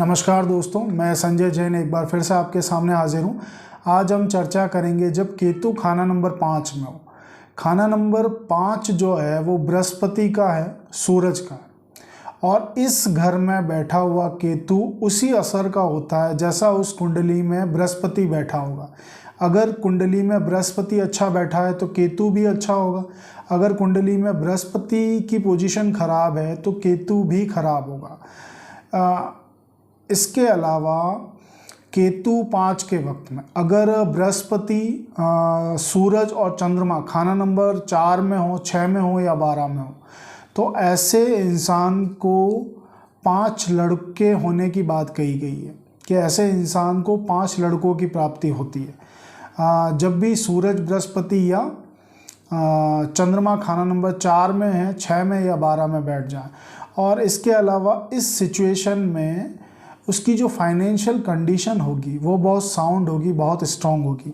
नमस्कार दोस्तों, मैं संजय जैन एक बार फिर से आपके सामने हाजिर हूँ। आज हम चर्चा करेंगे जब केतु खाना नंबर 5 में हो। खाना नंबर 5 जो है वो बृहस्पति का है, सूरज का है, और इस घर में बैठा हुआ केतु उसी असर का होता है जैसा उस कुंडली में बृहस्पति बैठा होगा। अगर कुंडली में बृहस्पति अच्छा बैठा है तो केतु भी अच्छा होगा। अगर कुंडली में बृहस्पति की पोजीशन खराब है तो केतु भी खराब होगा। इसके अलावा केतु 5 के वक्त में अगर बृहस्पति, सूरज और चंद्रमा खाना नंबर 4 में हो, 6 में हो या 12 में हो, तो ऐसे इंसान को 5 लड़के होने की बात कही गई है कि ऐसे इंसान को 5 लड़कों की प्राप्ति होती है। जब भी सूरज, बृहस्पति या चंद्रमा खाना नंबर 4 में है, 6 में या 12 में बैठ जाए। और इसके अलावा इस सिचुएशन में उसकी जो फाइनेंशियल कंडीशन होगी वो बहुत साउंड होगी, बहुत स्ट्रांग होगी।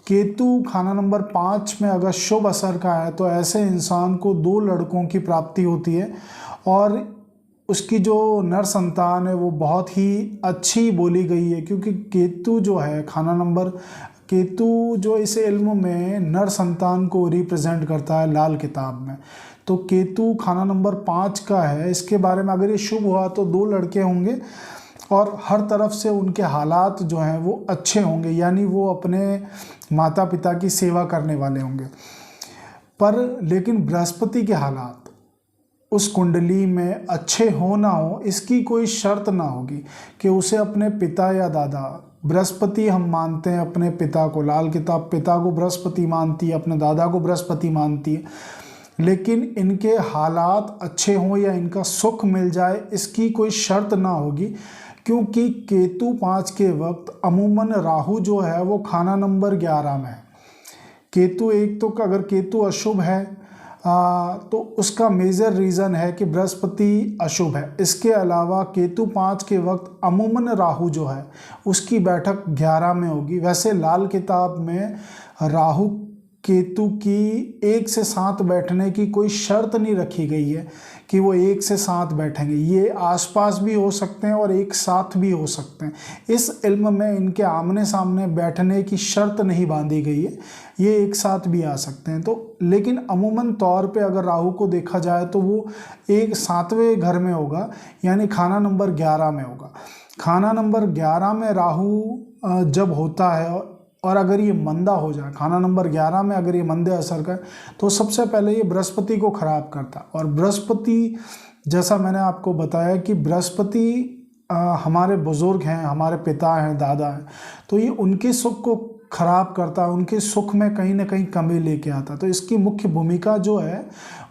केतु खाना नंबर 5 में अगर शुभ असर का है तो ऐसे इंसान को 2 लड़कों की प्राप्ति होती है और उसकी जो नर संतान है वो बहुत ही अच्छी बोली गई है, क्योंकि केतु जो है केतु जो इस इल्म में नर संतान को रिप्रेजेंट करता है लाल किताब में। तो केतु खाना नंबर 5 का है। इसके बारे में अगर ये शुभ हुआ तो 2 लड़के होंगे और हर तरफ से उनके हालात जो हैं वो अच्छे होंगे, यानी वो अपने माता पिता की सेवा करने वाले होंगे। पर लेकिन बृहस्पति के हालात उस कुंडली में अच्छे हो ना हो, इसकी कोई शर्त ना होगी कि उसे अपने पिता या दादा, बृहस्पति हम मानते हैं अपने पिता को, लाल किताब पिता को बृहस्पति मानती है, अपने दादा को बृहस्पति मानती है, लेकिन इनके हालात अच्छे हों या इनका सुख मिल जाए इसकी कोई शर्त ना होगी, क्योंकि केतु 5 के वक्त अमूमन राहु जो है वो खाना नंबर 11 में है। केतु एक तो अगर केतु अशुभ है तो उसका मेजर रीज़न है कि बृहस्पति अशुभ है। इसके अलावा केतु 5 के वक्त अमूमन राहु जो है उसकी बैठक 11 में होगी। वैसे लाल किताब में राहु केतु की 1 से 7 बैठने की कोई शर्त नहीं रखी गई है कि वो 1 से 7 बैठेंगे। ये आसपास भी हो सकते हैं और एक साथ भी हो सकते हैं। इस इल्म में इनके आमने सामने बैठने की शर्त नहीं बांधी गई है, ये एक साथ भी आ सकते हैं। तो लेकिन अमूमन तौर पे अगर राहु को देखा जाए तो वो एक 7वें घर में होगा, यानी खाना नंबर 11 में होगा। खाना नंबर 11 में राहु जब होता है और अगर ये मंदा हो जाए, खाना नंबर 11 में अगर ये मंदे असर का, तो सबसे पहले ये बृहस्पति को खराब करता। और बृहस्पति, जैसा मैंने आपको बताया कि बृहस्पति हमारे बुजुर्ग हैं, हमारे पिता हैं, दादा हैं, तो ये उनके सुख को खराब करता, उनके सुख में कहीं ना कहीं कमी लेके आता। तो इसकी मुख्य भूमिका जो है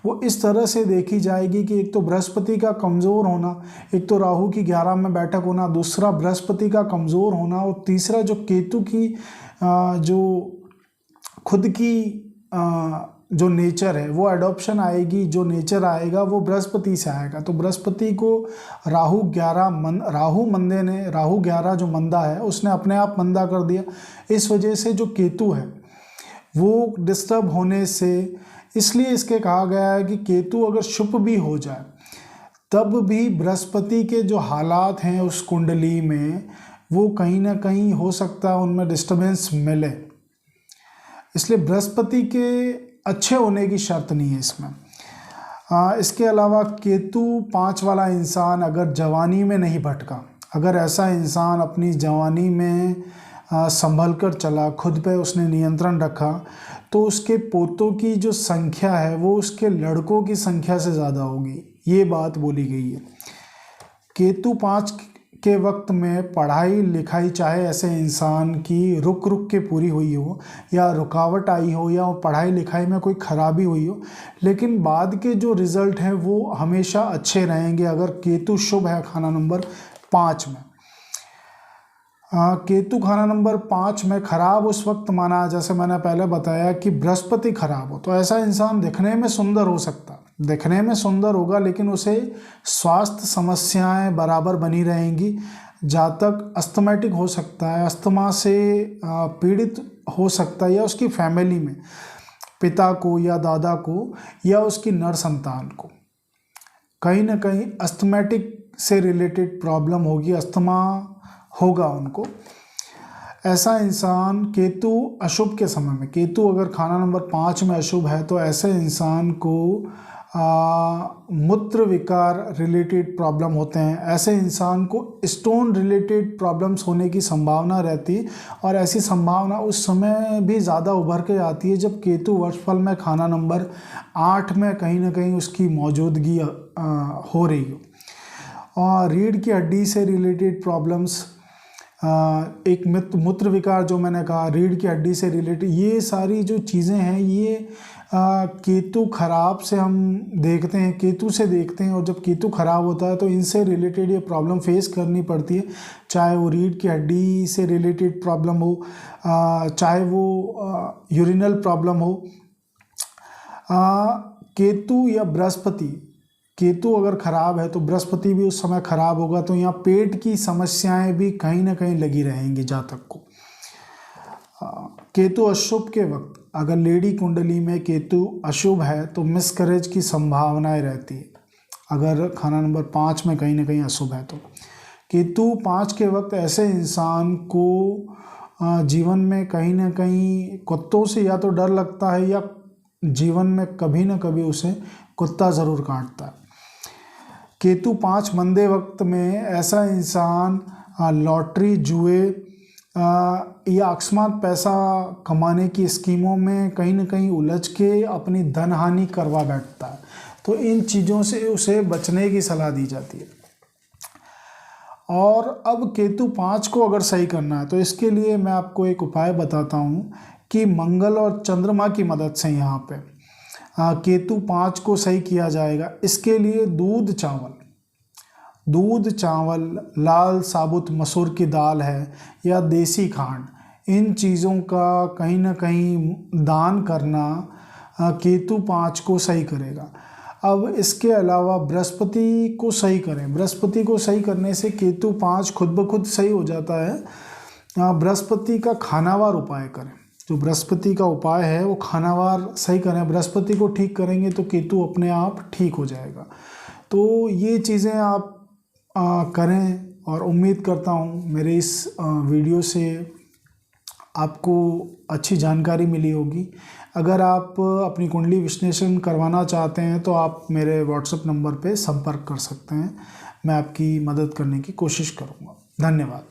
वो इस तरह से देखी जाएगी कि एक तो बृहस्पति का कमज़ोर होना, एक तो राहु की 11 में बैठक होना, दूसरा बृहस्पति का कमज़ोर होना, और तीसरा जो केतु की जो खुद की जो नेचर है वो एडॉप्शन आएगी, जो नेचर आएगा वो बृहस्पति से आएगा। तो बृहस्पति को राहु 11 जो मंदा है उसने अपने आप मंदा कर दिया। इस वजह से जो केतु है वो डिस्टर्ब होने से, इसलिए इसके कहा गया है कि केतु अगर शुभ भी हो जाए तब भी बृहस्पति के जो हालात हैं उस कुंडली में वो कहीं ना कहीं हो सकता है उनमें डिस्टर्बेंस मिले। इसलिए बृहस्पति के अच्छे होने की शर्त नहीं है इसमें। इसके अलावा केतु 5 वाला इंसान अगर जवानी में नहीं भटका, अगर ऐसा इंसान अपनी जवानी में संभल कर चला, खुद पे उसने नियंत्रण रखा, तो उसके पोतों की जो संख्या है वो उसके लड़कों की संख्या से ज़्यादा होगी, ये बात बोली गई है। केतु 5 के वक्त में पढ़ाई लिखाई चाहे ऐसे इंसान की रुक के पूरी हुई हो या रुकावट आई हो या पढ़ाई लिखाई में कोई खराबी हुई हो, लेकिन बाद के जो रिज़ल्ट हैं वो हमेशा अच्छे रहेंगे अगर केतु शुभ है खाना नंबर 5 में। केतु खाना नंबर 5 में खराब उस वक्त माना, जैसे मैंने पहले बताया कि बृहस्पति खराब हो तो ऐसा इंसान दिखने में सुंदर हो सकता, दिखने में सुंदर होगा, लेकिन उसे स्वास्थ्य समस्याएं बराबर बनी रहेंगी। जातक अस्थमैटिक हो सकता है, अस्थमा से पीड़ित हो सकता है, या उसकी फैमिली में पिता को या दादा को या उसकी नर संतान को कहीं ना कहीं अस्थमैटिक से रिलेटेड प्रॉब्लम होगी, अस्थमा होगा उनको। ऐसा इंसान केतु अशुभ के समय में, केतु अगर खाना नंबर 5 में अशुभ है तो ऐसे इंसान को मूत्र विकार रिलेटेड प्रॉब्लम होते हैं। ऐसे इंसान को स्टोन रिलेटेड प्रॉब्लम्स होने की संभावना रहती है, और ऐसी संभावना उस समय भी ज़्यादा उभर के आती है जब केतु वर्षफल में खाना नंबर 8 में कहीं ना कहीं उसकी मौजूदगी हो रही हो। और रीढ़ की हड्डी से रिलेटेड प्रॉब्लम्स, एक मूत्र विकार जो मैंने कहा, रीढ़ की हड्डी से रिलेटेड, ये सारी जो चीज़ें हैं ये केतु खराब से हम देखते हैं, केतु से देखते हैं। और जब केतु खराब होता है तो इनसे रिलेटेड ये प्रॉब्लम फेस करनी पड़ती है, चाहे वो रीढ़ की हड्डी से रिलेटेड प्रॉब्लम हो, चाहे वो यूरिनल प्रॉब्लम हो। केतु या बृहस्पति, केतु अगर खराब है तो बृहस्पति भी उस समय खराब होगा, तो यहाँ पेट की समस्याएं भी कहीं ना कहीं लगी रहेंगी जातक को। केतु अशुभ के वक्त अगर लेडी कुंडली में केतु अशुभ है तो मिसकैरेज की संभावनाएं रहती है, अगर खाना नंबर 5 में कहीं ना कहीं अशुभ है तो। केतु 5 के वक्त ऐसे इंसान को जीवन में कहीं ना कहीं कुत्तों से या तो डर लगता है, या जीवन में कभी ना कभी उसे कुत्ता ज़रूर काटता है। केतु 5 मंदे वक्त में ऐसा इंसान लॉटरी, जुए या अकस्मात पैसा कमाने की स्कीमों में कहीं ना कहीं उलझ के अपनी धन हानि करवा बैठता है, तो इन चीज़ों से उसे बचने की सलाह दी जाती है। और अब केतु 5 को अगर सही करना है तो इसके लिए मैं आपको एक उपाय बताता हूँ कि मंगल और चंद्रमा की मदद से यहाँ पे केतु 5 को सही किया जाएगा। इसके लिए दूध चावल, लाल साबुत मसूर की दाल है या देसी खांड, इन चीज़ों का कहीं ना कहीं दान करना केतु 5 को सही करेगा। अब इसके अलावा बृहस्पति को सही करें, बृहस्पति को सही करने से केतु 5 खुद ब खुद सही हो जाता है। बृहस्पति का खानावार उपाय करें, जो बृहस्पति का उपाय है वो खानावार सही करें, बृहस्पति को ठीक करेंगे तो केतु अपने आप ठीक हो जाएगा। तो ये चीज़ें आप करें, और उम्मीद करता हूँ मेरे इस वीडियो से आपको अच्छी जानकारी मिली होगी। अगर आप अपनी कुंडली विश्लेषण करवाना चाहते हैं तो आप मेरे व्हाट्सएप नंबर पे संपर्क कर सकते हैं, मैं आपकी मदद करने की कोशिश करूँगा। धन्यवाद।